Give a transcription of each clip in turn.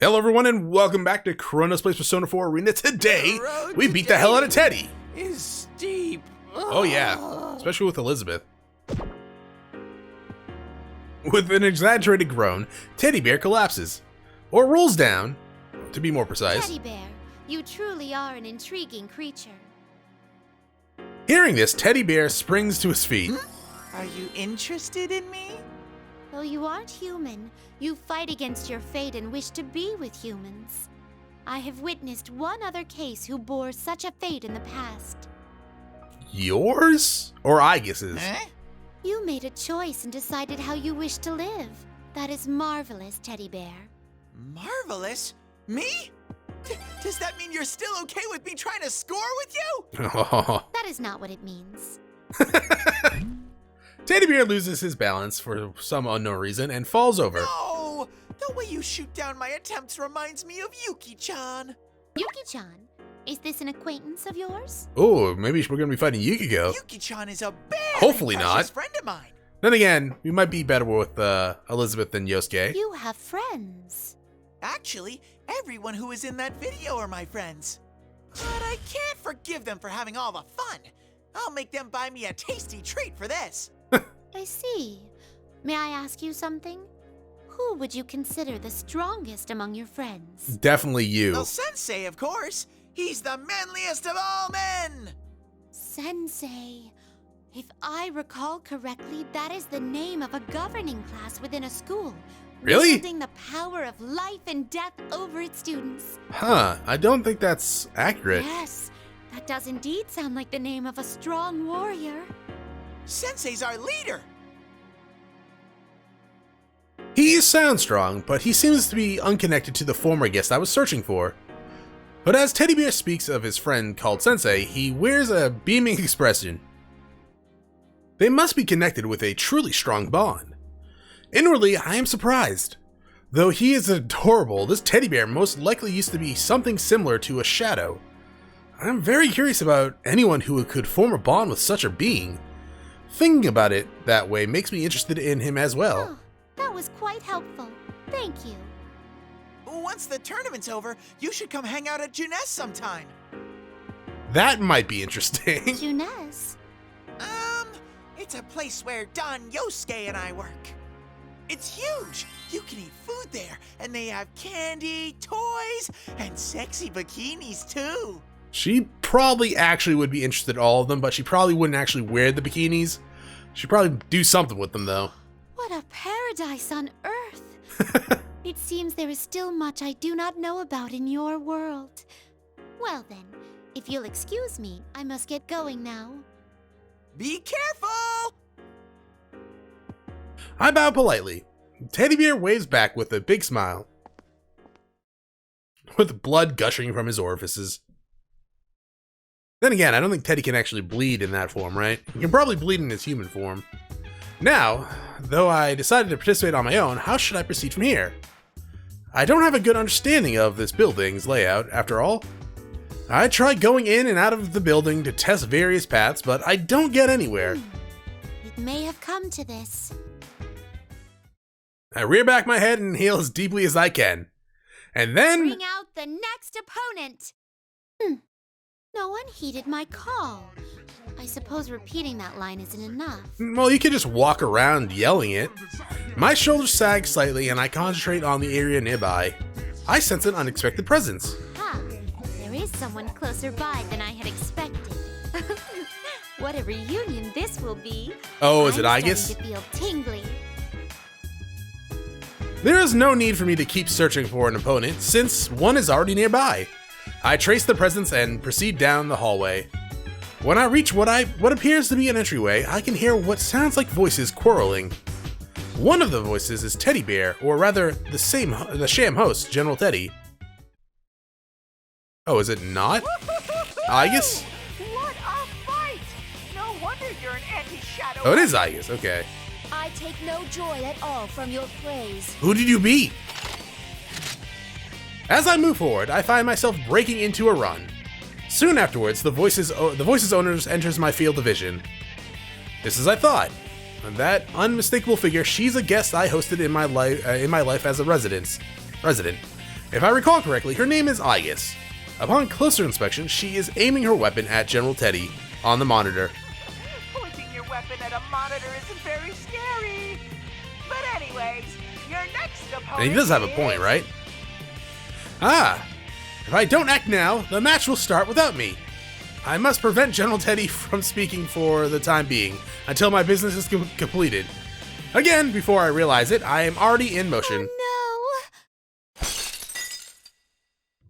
Hello everyone and welcome back to Chronos plays Persona 4 Arena. Today, we beat the hell out of Teddy. Is steep. Oh yeah, especially with Elizabeth. With an exaggerated groan, Teddy Bear collapses. Or rolls down, to be more precise. Teddy Bear, you truly are an intriguing creature. Hearing this, Teddy Bear springs to his feet. Are you interested in me? Though you aren't human, you fight against your fate and wish to be with humans. I have witnessed one other case who bore such a fate in the past. Yours? Or Igus's? Huh? You made a choice and decided how you wish to live. That is marvelous, Teddy Bear. Marvelous? Me? Does that mean you're still okay with me trying to score with you? That is not what it means. Teddy Bear loses his balance for some unknown reason and falls over. No! The way you shoot down my attempts reminds me of Yuki-chan. Yuki-chan, is this an acquaintance of yours? Oh, maybe we're gonna be fighting Yukiko. Yuki-chan is a very Hopefully precious not. friend of mine. Then again, we might be better with Elizabeth than Yosuke. You have friends. Actually, everyone who is in that video are my friends. But I can't forgive them for having all the fun. I'll make them buy me a tasty treat for this. I see. May I ask you something? Who would you consider the strongest among your friends? Definitely you. Well, Sensei, of course. He's the manliest of all men. Sensei. If I recall correctly, that is the name of a governing class within a school. Really? Wielding the power of life and death over its students. Huh, I don't think that's accurate. Yes, that does indeed sound like the name of a strong warrior. Sensei's our leader. He sounds strong, but he seems to be unconnected to the former guest I was searching for. But as Teddy Bear speaks of his friend called Sensei, he wears a beaming expression. They must be connected with a truly strong bond. Inwardly, I am surprised. Though he is adorable, this teddy bear most likely used to be something similar to a shadow. I'm very curious about anyone who could form a bond with such a being. Thinking about it that way makes me interested in him as well. Oh, that was quite helpful. Thank you. Once the tournament's over, you should come hang out at Junes sometime. That might be interesting. Junes? It's a place where Don Yosuke and I work. It's huge. You can eat food there, and they have candy, toys, and sexy bikinis too. She probably actually would be interested in all of them, but she probably wouldn't actually wear the bikinis. She'd probably do something with them though. What a paradise on Earth! It seems there is still much I do not know about in your world. Well then, if you'll excuse me, I must get going now. Be careful! I bow politely. Teddy Bear waves back with a big smile, with blood gushing from his orifices. Then again, I don't think Teddy can actually bleed in that form, right? He can probably bleed in his human form. Now, though I decided to participate on my own, how should I proceed from here? I don't have a good understanding of this building's layout, after all. I tried going in and out of the building to test various paths, but I don't get anywhere. It may have come to this. I rear back my head and inhale as deeply as I can. And then... Bring out the next opponent! No one heeded my call. I suppose repeating that line isn't enough. Well, you could just walk around yelling it. My shoulders sag slightly and I concentrate on the area nearby. I sense an unexpected presence. There is someone closer by than I had expected. What a reunion this will be. Oh, is it I'm Igus? starting to feel tingly. There is no need for me to keep searching for an opponent, since one is already nearby. I trace the presence and proceed down the hallway. When I reach what appears to be an entryway, I can hear what sounds like voices quarreling. One of the voices is Teddy Bear, or rather, the sham host, General Teddy. Oh, is it not? Igus? What a fight! No wonder you're an anti-shadow. Oh, it is Igus, okay. I take no joy at all from your praise. Who did you beat? As I move forward, I find myself breaking into a run. Soon afterwards, the Voices owners enters my field of vision. Just as I thought. That unmistakable figure, she's a guest I hosted in my life as a resident. If I recall correctly, her name is Aegis. Upon closer inspection, she is aiming her weapon at General Teddy on the monitor. Pointing your weapon at a monitor isn't very scary. But anyways, your next opponent And he does have a point, right? Ah! If I don't act now, the match will start without me. I must prevent General Teddy from speaking for the time being, until my business is completed. Again, before I realize it, I am already in motion. Oh, no!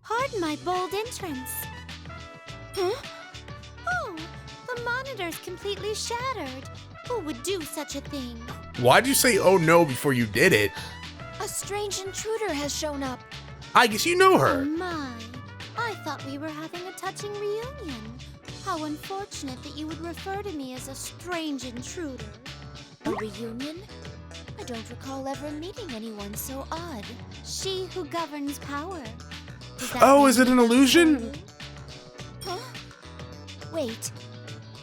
Pardon my bold entrance. Huh? Oh, the monitor's completely shattered. Who would do such a thing? Why'd you say oh no before you did it? A strange intruder has shown up. I guess you know Oh her. my. I thought we were having a touching reunion. How unfortunate that you would refer to me as a strange intruder. A reunion? I don't recall ever meeting anyone so odd. She who governs power. Does that Oh, mean is it an that's illusion? true? Huh? Wait.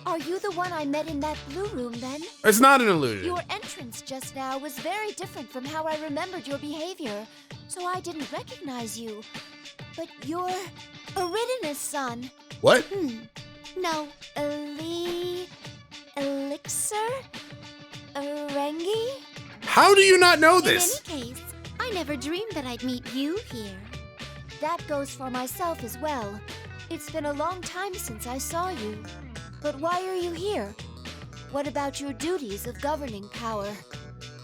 Are you the one I met in that blue room then? It's not an illusion. Your entrance just now was very different from how I remembered your behavior, so I didn't recognize you. But you're Arida's son. What? No, Elixir? Arengi? How do you not know this? In any case, I never dreamed that I'd meet you here. That goes for myself as well. It's been a long time since I saw you. But why are you here? What about your duties of governing power?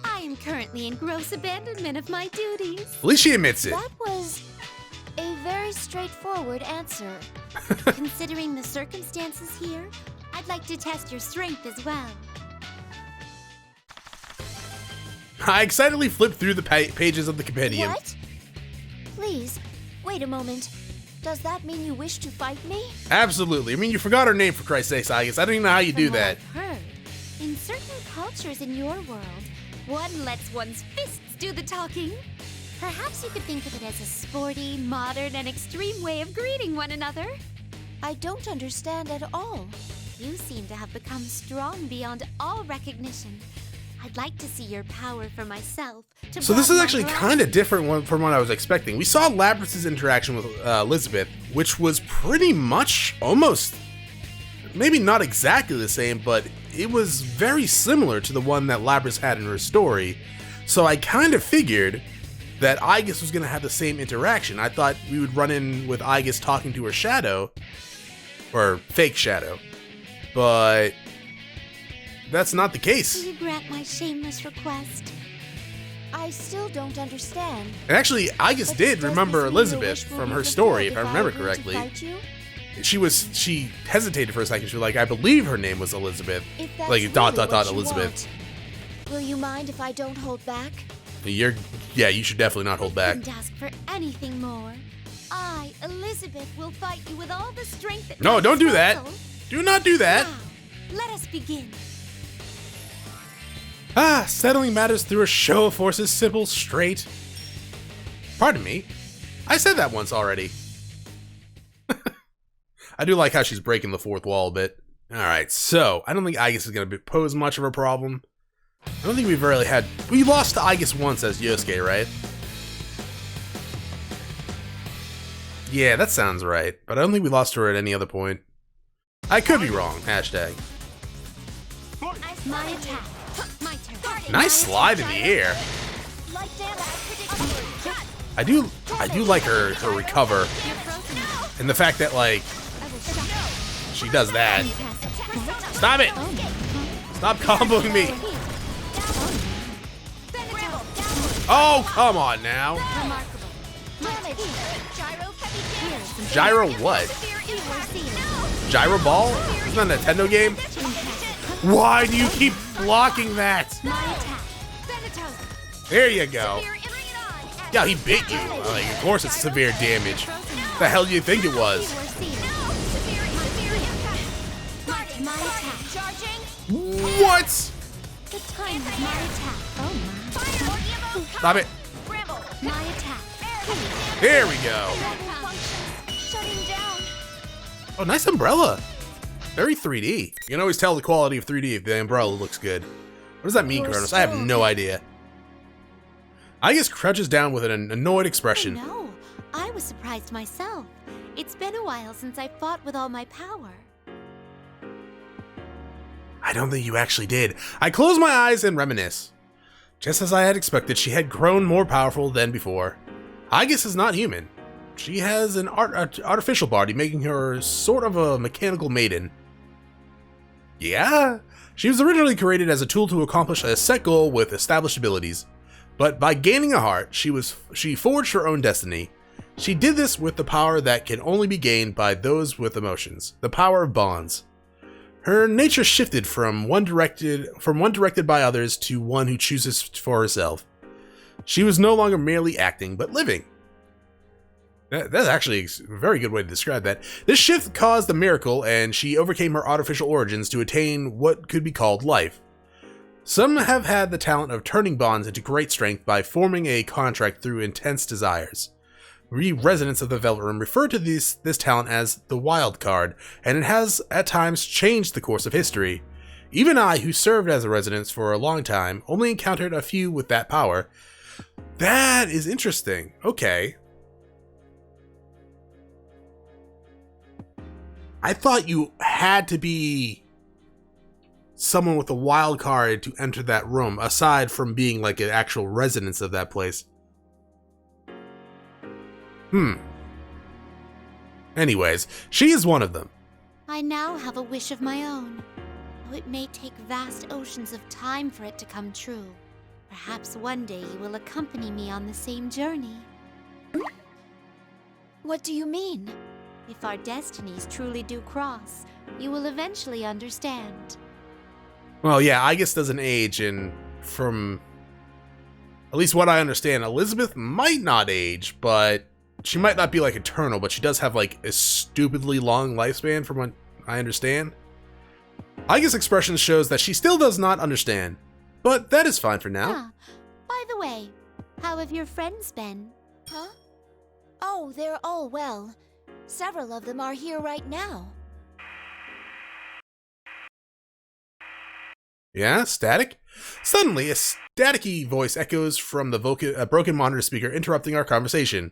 I am currently in gross abandonment of my duties. At least she admits it. That was a very straightforward answer. Considering the circumstances here, I'd like to test your strength as well. I excitedly flipped through the pages of the compendium. What? Please, wait a moment. Does that mean you wish to fight me? Absolutely. I mean, you forgot her name, for Christ's sakes, Aegis. I don't even know how you do From what that. I've heard, in certain cultures in your world, one lets one's fists do the talking. Perhaps you could think of it as a sporty, modern, and extreme way of greeting one another. I don't understand at all. You seem to have become strong beyond all recognition. I'd like to see your power for myself. So this is actually kind of different from what I was expecting. We saw Labrys's interaction with Elizabeth, which was pretty much almost, maybe not exactly the same, but it was very similar to the one that Labrys had in her story. So I kind of figured that Aegis was going to have the same interaction. I thought we would run in with Aegis talking to her shadow, or fake shadow, but that's not the case. Will you grant my shameless request? I still don't understand. And actually, Aegis did remember Elizabeth from her story, if I remember correctly. She hesitated for a second. She was like, I believe her name was Elizabeth. Like, Elizabeth. Will you mind if I don't hold back? Yeah, you should definitely not hold back. I couldn't ask for anything more. I, Elizabeth, will fight you with all the strength at No, my don't do that. disposal. Do not do that. Now, let us begin. Settling matters through a show of forces, simple, straight. Pardon me. I said that once already. I do like how she's breaking the fourth wall a bit. Alright, so, I don't think Aegis is going to pose much of a problem. I don't think we've really had... We lost to Aegis once as Yosuke, right? Yeah, that sounds right. But I don't think we lost to her at any other point. I could be wrong. Hashtag. My attack. My turn. Nice slide in the air. I do like her recover. And the fact that, like, she does that. Stop it! Stop comboing me! Oh, come on now. Gyro what? Gyro Ball? Isn't that a Nintendo game? Why do you keep blocking that? There you go. Yeah, he bit you. Like, of course it's severe damage. What the hell do you think it was? What? Stop it. There we go. Oh, nice umbrella. Very 3D. You can always tell the quality of 3D if the umbrella looks good. What does that mean, Chronos? I have no idea. Aegis crouches down with an annoyed expression. No, I was surprised myself. It's been a while since I fought with all my power. I don't think you actually did. I close my eyes and reminisce. Just as I had expected, she had grown more powerful than before. Aegis is not human. She has an artificial body, making her sort of a mechanical maiden. Yeah, she was originally created as a tool to accomplish a set goal with established abilities. But by gaining a heart, she forged her own destiny. She did this with the power that can only be gained by those with emotions, the power of bonds. Her nature shifted from one directed by others to one who chooses for herself. She was no longer merely acting, but living. That's actually a very good way to describe that. This shift caused a miracle, and she overcame her artificial origins to attain what could be called life. Some have had the talent of turning bonds into great strength by forming a contract through intense desires. We residents of the Velvet Room refer to this talent as the wild card, and it has at times changed the course of history. Even I, who served as a resident for a long time, only encountered a few with that power. That is interesting. Okay. I thought you had to be someone with a wild card to enter that room, aside from being like an actual resident of that place. Anyways, she is one of them. I now have a wish of my own, though it may take vast oceans of time for it to come true. Perhaps one day you will accompany me on the same journey. What do you mean? If our destinies truly do cross, you will eventually understand. Well, yeah, Aegis doesn't age, and from at least what I understand, Elizabeth might not age, but she might not be like eternal, but she does have like a stupidly long lifespan from what I understand. Aegis' expression shows that she still does not understand, but that is fine for now. By the way, how have your friends been? Huh? Oh, they're all well. Several of them are here right now. Yeah, static? Suddenly, a staticky voice echoes from the broken monitor speaker, interrupting our conversation.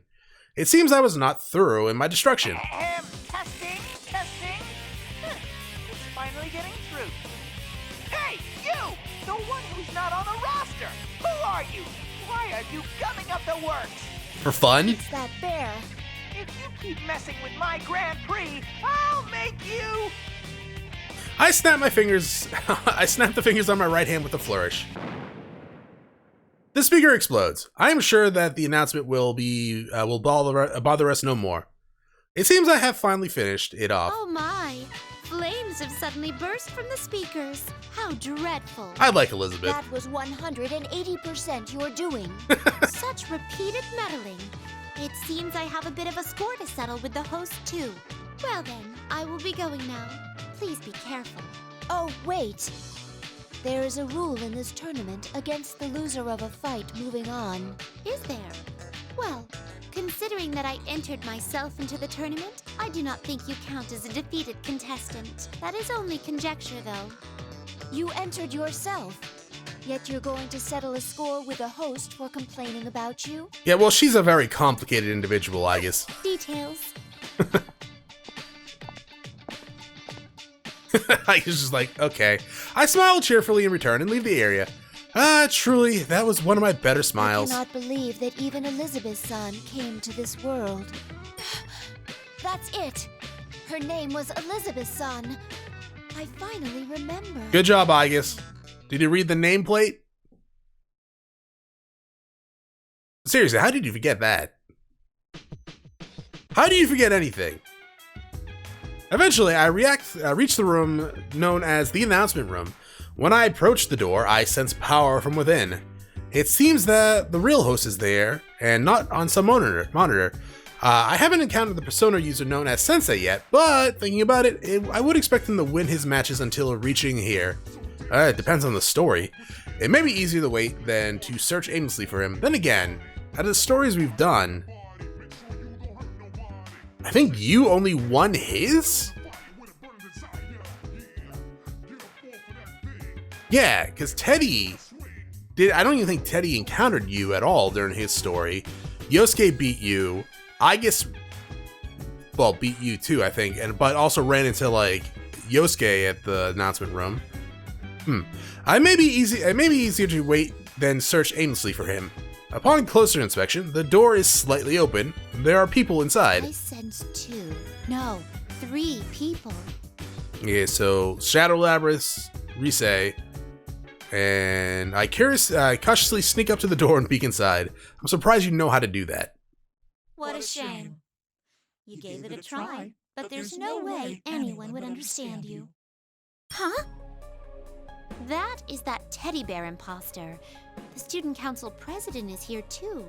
It seems I was not thorough in my destruction. Testing. It's finally getting through. Hey, you! The one who's not on the roster! Who are you? Why are you gumming up the works? For fun? It's that bear. If you keep messing with my Grand Prix, I'll make you... I snap my fingers. I snap the fingers on my right hand with a flourish. The speaker explodes. I am sure that the announcement will bother us no more. It seems I have finally finished it off. Oh my! Flames have suddenly burst from the speakers. How dreadful. I like Elizabeth. That was 180% your doing. Such repeated meddling. It seems I have a bit of a score to settle with the host too. Well then, I will be going now. Please be careful. Oh, wait. There is a rule in this tournament against the loser of a fight moving on. Is there? Well, considering that I entered myself into the tournament, I do not think you count as a defeated contestant. That is only conjecture, though. You entered yourself, yet you're going to settle a score with the host for complaining about you? Yeah, well, she's a very complicated individual, I guess. Details. I was just like, okay. I smile cheerfully in return and leave the area. Truly, that was one of my better smiles. I cannot believe that even Elizabeth's son came to this world. That's it! Her name was Elizabeth's son. I finally remember. Good job, Aegis. Did you read the nameplate? Seriously, how did you forget that? How do you forget anything? Eventually, I reach the room known as the announcement room. When I approach the door, I sense power from within. It seems that the real host is there, and not on some monitor. I haven't encountered the persona user known as Sensei yet, but thinking about it, I would expect him to win his matches until reaching here. It depends on the story. It may be easier to wait than to search aimlessly for him. Then again, out of the stories we've done, I think you only won his? Yeah, because Teddy I don't even think Teddy encountered you at all during his story. Yosuke beat you. I guess, well, beat you too, I think, but also ran into like Yosuke at the announcement room. It may be easier to wait than search aimlessly for him. Upon closer inspection, the door is slightly open. There are people inside. I sense 3 people. Yeah, so Shadow Labrys, Rise, and I cautiously sneak up to the door and peek inside. I'm surprised you know how to do that. What a shame. You gave it a try, but there's no way anyone would understand you. Huh? That is that teddy bear imposter. The student council president is here too.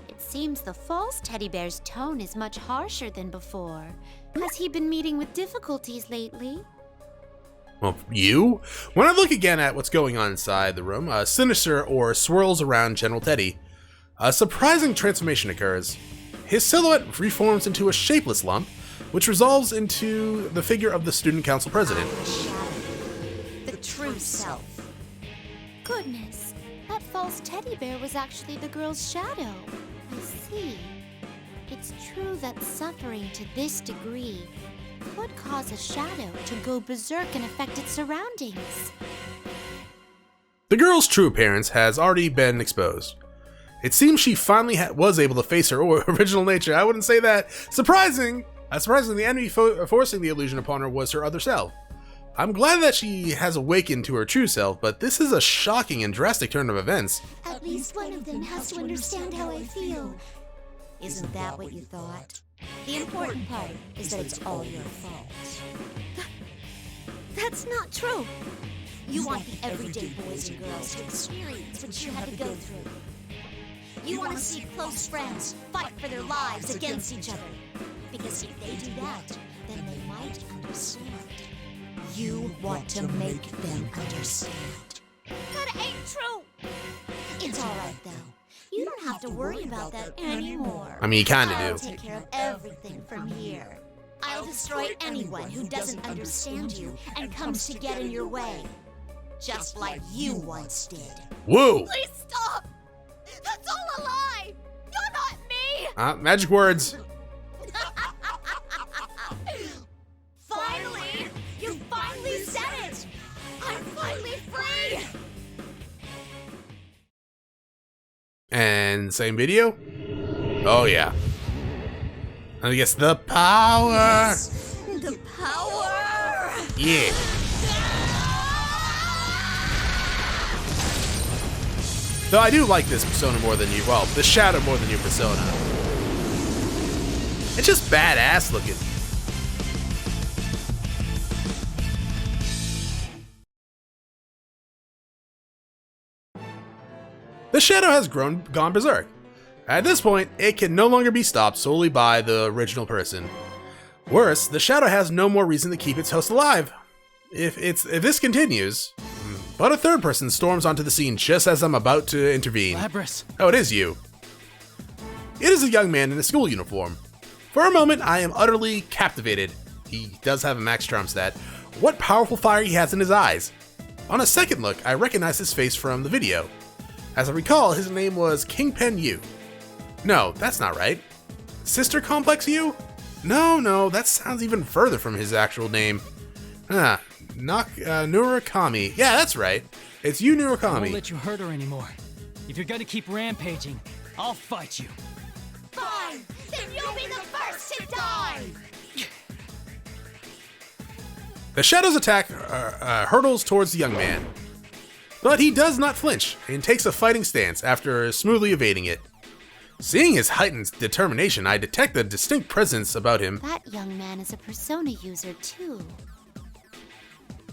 It seems the false teddy bear's tone is much harsher than before. Has he been meeting with difficulties lately? Well, you? When I look again at what's going on inside the room, a sinister aura swirls around General Teddy. A surprising transformation occurs. His silhouette reforms into a shapeless lump, which resolves into the figure of the student council president. The true self. Goodness, that false teddy bear was actually the girl's shadow. I see. It's true that suffering to this degree could cause a shadow to go berserk and affect its surroundings. The girl's true appearance has already been exposed. It seems she finally was able to face her original nature. I wouldn't say that. Surprisingly, the enemy forcing the illusion upon her was her other self. I'm glad that she has awakened to her true self, but this is a shocking and drastic turn of events. At least one of them has to understand how I feel. Isn't that what you thought? The important part is that it's all your fault. That's not true. You want the everyday boys and girls to experience what you had to go through. You want to see close friends fight for their lives against each other. Because if they do that, then they might understand. You want to make them understand. That ain't true. It's all right, though. You don't have to worry about that anymore. I mean, you kinda I'll do. take care of everything from here. I'll destroy anyone who doesn't understand you and comes to get in your way. Just like you once did. Whoa! Please stop! That's all a lie! You're not me! Magic words. Finally! You finally said it! I'm finally free! And same video? Oh yeah. I guess the power! The power! Yeah. Though I do like this persona more than the shadow more than your persona. It's just badass looking. The shadow has gone berserk. At this point, it can no longer be stopped solely by the original person. Worse, the shadow has no more reason to keep its host alive. If this continues, but a third person storms onto the scene just as I'm about to intervene. Labrys. Oh, it is you. It is a young man in a school uniform. For a moment, I am utterly captivated. He does have a max charm stat. What powerful fire he has in his eyes. On a second look, I recognize his face from the video. As I recall, his name was Kingpin Yu. No, that's not right. Sister Complex Yu? No, that sounds even further from his actual name. Nurakami. Yeah, that's right. It's Yu I won't Nurakami. let you hurt her anymore. If you're gonna keep rampaging, I'll fight you. Fine! Then you'll be the first to die! The shadow's attack hurtles towards the young man. But he does not flinch and takes a fighting stance after smoothly evading it. Seeing his heightened determination, I detect a distinct presence about him. That young man is a persona user too.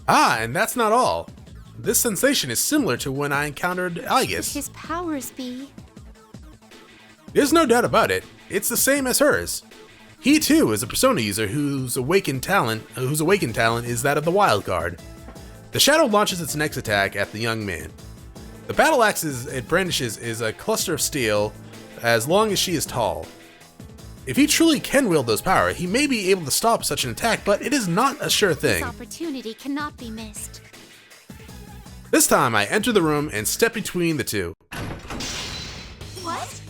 And that's not all. This sensation is similar to when I encountered Could Aegis. his powers be? There's no doubt about it. It's the same as hers. He too is a persona user whose awakened talent is that of the wild card. The shadow launches its next attack at the young man. The battle axe it brandishes is a cluster of steel as long as she is tall. If he truly can wield those power, he may be able to stop such an attack, but it is not a sure This thing. opportunity cannot be missed. This time I enter the room and step between the two. What?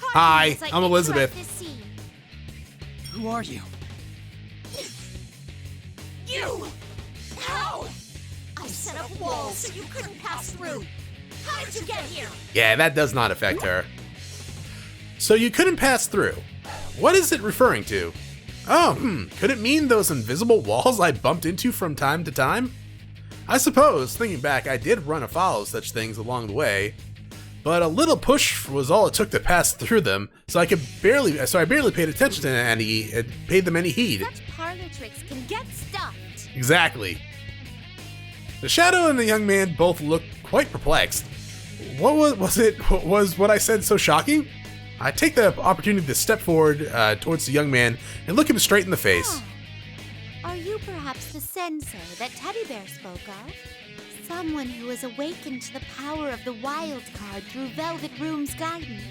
Hi, As I I'm Elizabeth. interrupt this scene, Who are you? You! How? I set up walls so you couldn't pass through. How did you get here? Yeah, that does not affect her. So you couldn't pass through. What is it referring to? Oh, could it mean those invisible walls I bumped into from time to time? I suppose, thinking back, I did run afoul of such things along the way, but a little push was all it took to pass through them, so I barely paid attention to any and paid them any heed. Such parlor tricks can get stuffed. Exactly. The Shadow and the young man both looked quite perplexed. What was what I said so shocking? I take the opportunity to step forward towards the young man and look him straight in the face. Are you perhaps the sensei that Teddy Bear spoke of? Someone who has awakened to the power of the wild card through Velvet Room's guidance.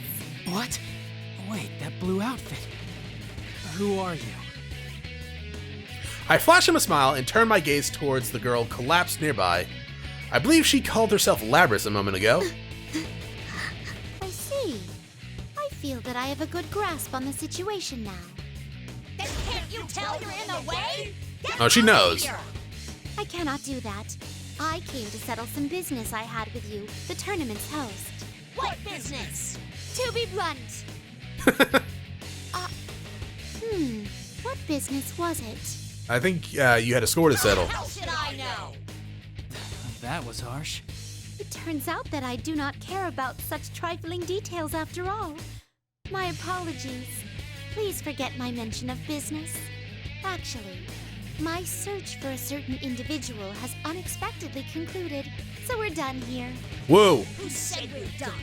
What? Wait, that blue outfit. Who are you? I flash him a smile and turn my gaze towards the girl collapsed nearby. I believe she called herself Labrys a moment ago. I see. I feel that I have a good grasp on the situation now. Then can't you tell you're in the way? Get Oh, she out of knows. here. I cannot do that. I came to settle some business I had with you, the tournament's host. What business? To be blunt. What business was it? I think you had a score to settle. How should I know? That was harsh. It turns out that I do not care about such trifling details after all. My apologies. Please forget my mention of business. Actually, my search for a certain individual has unexpectedly concluded, so we're done here. Whoa. Who said we're done?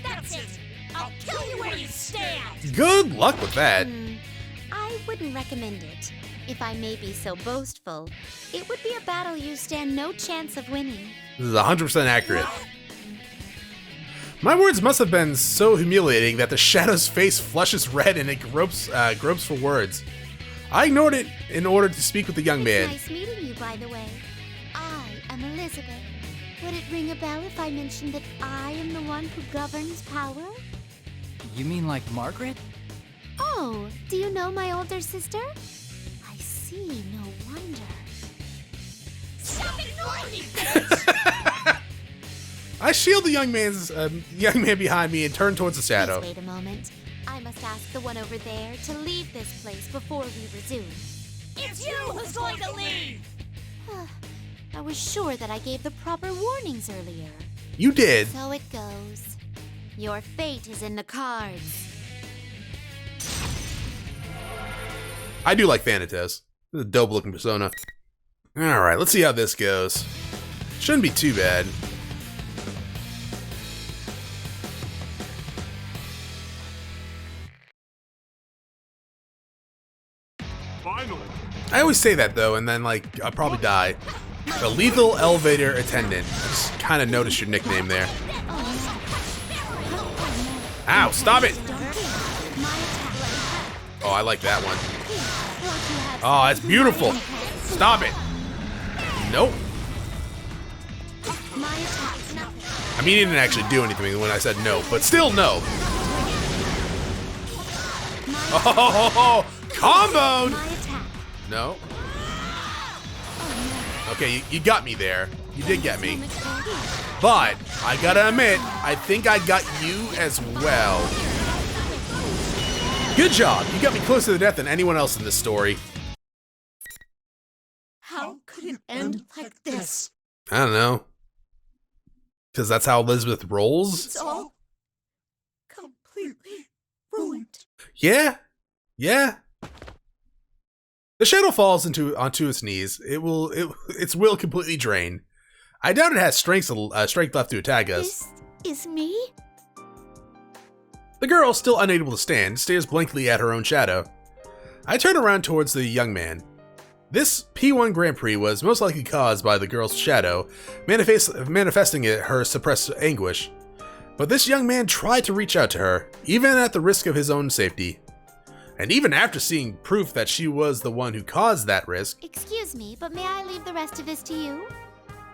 That's it. I'll kill you where you stand. Good luck with that. I wouldn't recommend it. If I may be so boastful, it would be a battle you stand no chance of winning. This is 100% accurate. My words must have been so humiliating that the Shadow's face flushes red and it gropes for words. I ignored it in order to speak with the young man. It's nice meeting you, by the way. I am Elizabeth. Would it ring a bell if I mentioned that I am the one who governs power? You mean like Margaret? Oh, do you know my older sister? I see, no wonder. Stop ignoring me, bitch! I shield the young man behind me and turn towards the Shadow. Please wait a moment. I must ask the one over there to leave this place before we resume. It's you who's going to leave! I was sure that I gave the proper warnings earlier. You did. So it goes. Your fate is in the cards. I do like Thanatos. This is a dope looking persona. Alright, let's see how this goes. Shouldn't be too bad. Finally. I always say that though, and then like I'll probably die. The Lethal Elevator Attendant. I just kind of noticed your nickname there. Ow, stop it! Oh, I like that one. Oh, that's beautiful. Stop it. Nope. I mean, he didn't actually do anything when I said no, but still no. Oh, comboed! No. Okay, you got me there. You did get me. But, I gotta admit, I think I got you as well. Good job. You got me closer to death than anyone else in this story. How could it end like this? I don't know. Because that's how Elizabeth rolls? It's all completely ruined. Yeah. Yeah. The Shadow falls onto its knees. Its will completely drained. I doubt it has strength left to attack us. This is me? The girl, still unable to stand, stares blankly at her own shadow. I turn around towards the young man. This P-1 Grand Prix was most likely caused by the girl's shadow, manifesting her suppressed anguish. But this young man tried to reach out to her, even at the risk of his own safety. And even after seeing proof that she was the one who caused that risk. Excuse me, but may I leave the rest of this to you?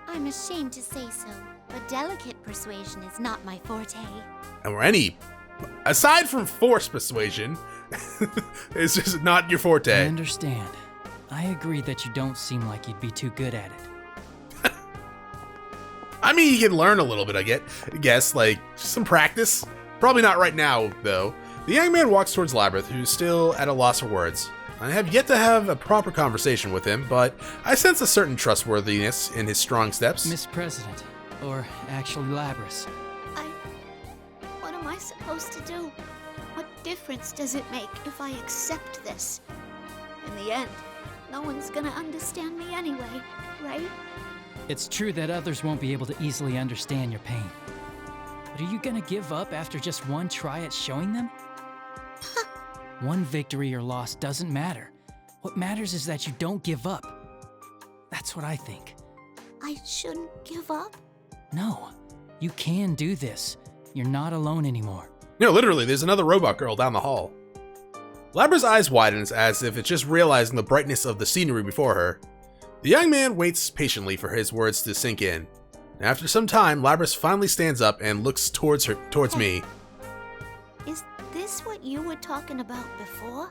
I'm ashamed to say so, but delicate persuasion is not my forte. Or aside from forced persuasion, It's just not your I forte. understand. I agree that you don't seem like you'd be too good at it. I mean, you can learn a little bit, I guess, like some practice. Probably not right now, though. The young man walks towards Labyrinth, who's still at a loss for words. I have yet to have a proper conversation with him, but I sense a certain trustworthiness in his strong steps. Miss President, or actually Labrys. What am I supposed to do? What difference does it make if I accept this? In the end, no one's gonna understand me anyway, right? It's true that others won't be able to easily understand your pain. But are you gonna give up after just one try at showing them? One victory or loss doesn't matter. What matters is that you don't give up. That's what I think. I shouldn't give up? No, you can do this. You're not alone anymore. No, literally, there's another robot girl down the hall. Labra's eyes widens as if it's just realizing the brightness of the scenery before her. The young man waits patiently for his words to sink in. After some time, Labrys finally stands up and looks towards me. Is this what you were talking about before?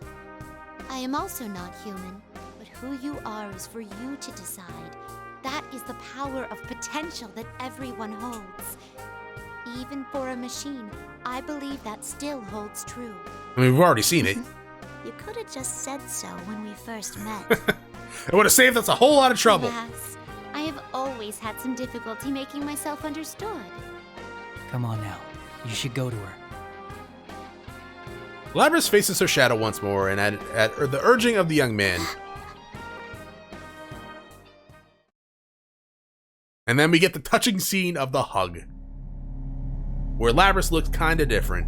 I am also not human, but who you are is for you to decide. That is the power of potential that everyone holds. Even for a machine, I believe that still holds true. I mean, we've already seen it. You could have just said so when we first met. It would have saved us a whole lot of trouble. Alas, I have always had some difficulty making myself understood. Come on now, you should go to her. Labrys faces her shadow once more, and at the urging of the young man. And then we get the touching scene of the hug, where Labrys looks kinda different.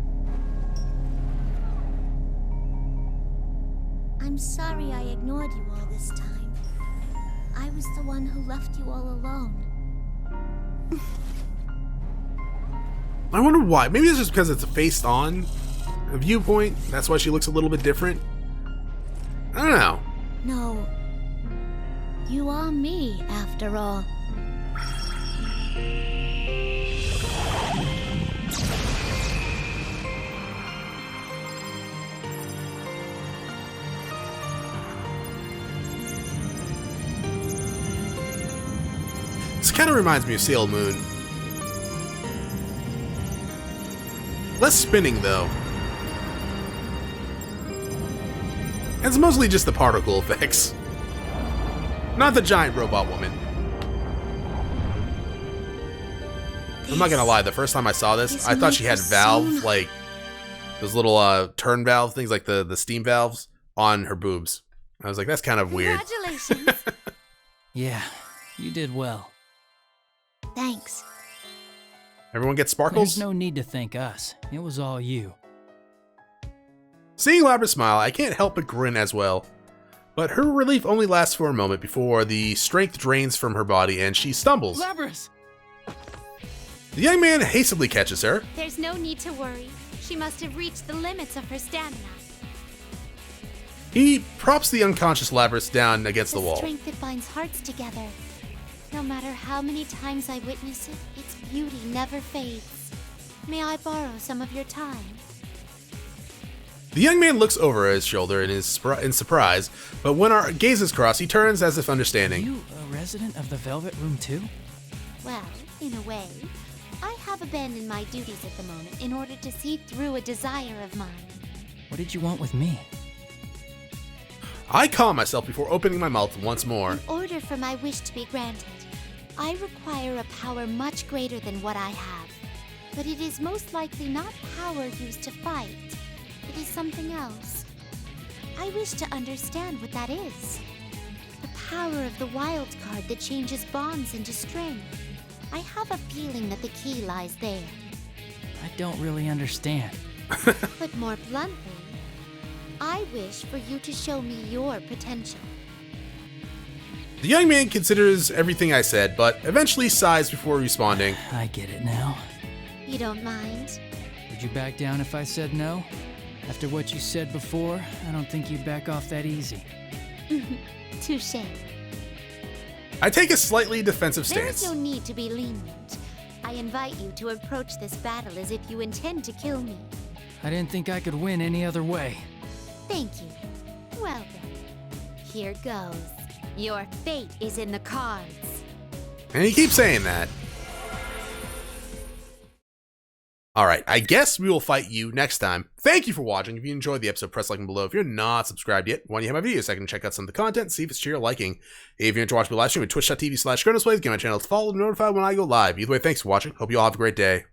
I'm sorry I ignored you all this time. I was the one who left you all alone. I wonder why. Maybe it's just because it's faced on a viewpoint. That's why she looks a little bit different. I don't know. No. You are me, after all. This kind of reminds me of Sailor Moon. Less spinning, though. It's mostly just the particle effects. Not the giant robot woman. I'm not gonna lie, the first time I saw this, I thought she had valve, like those little turn valve things, like the steam valves on her boobs. I was like, that's kind of weird. Congratulations. Yeah, you did well. Thanks. Everyone gets sparkles? There's no need to thank us. It was all you. Seeing Labrys smile, I can't help but grin as well. But her relief only lasts for a moment before the strength drains from her body and she stumbles. Labrys! The young man hastily catches her. There's no need to worry. She must have reached the limits of her stamina. He props the unconscious Labrys down against the wall. Strength that binds hearts together. No matter how many times I witness it, its beauty never fades. May I borrow some of your time? The young man looks over his shoulder in surprise, but when our gazes cross, he turns as if understanding. You a resident of the Velvet Room too? Well, in a way, I have abandoned my duties at the moment in order to see through a desire of mine. What did you want with me? I calm myself before opening my mouth once more. In order for my wish to be granted, I require a power much greater than what I have. But it is most likely not power used to fight. It is something else. I wish to understand what that is. The power of the wild card that changes bonds into strength. I have a feeling that the key lies there. I don't really understand. But more bluntly, I wish for you to show me your potential. The young man considers everything I said, but eventually sighs before responding. I get it now. You don't mind? Would you back down if I said no? After what you said before, I don't think you'd back off that easy. Touché. I take a slightly defensive There stance. is no need to be lenient. I invite you to approach this battle as if you intend to kill me. I didn't think I could win any other way. Thank you. Well then, here goes. Your fate is in the cards. And he keeps saying that. Alright, I guess we will fight you next time. Thank you for watching. If you enjoyed the episode, press like and below. If you're not subscribed yet, why don't you have my videos so I can check out some of the content, see if it's to your liking. If you're into watching me live stream at twitch.tv/ChronosPlays, give my channel a follow to be notified when I go live. Either way, thanks for watching. Hope you all have a great day.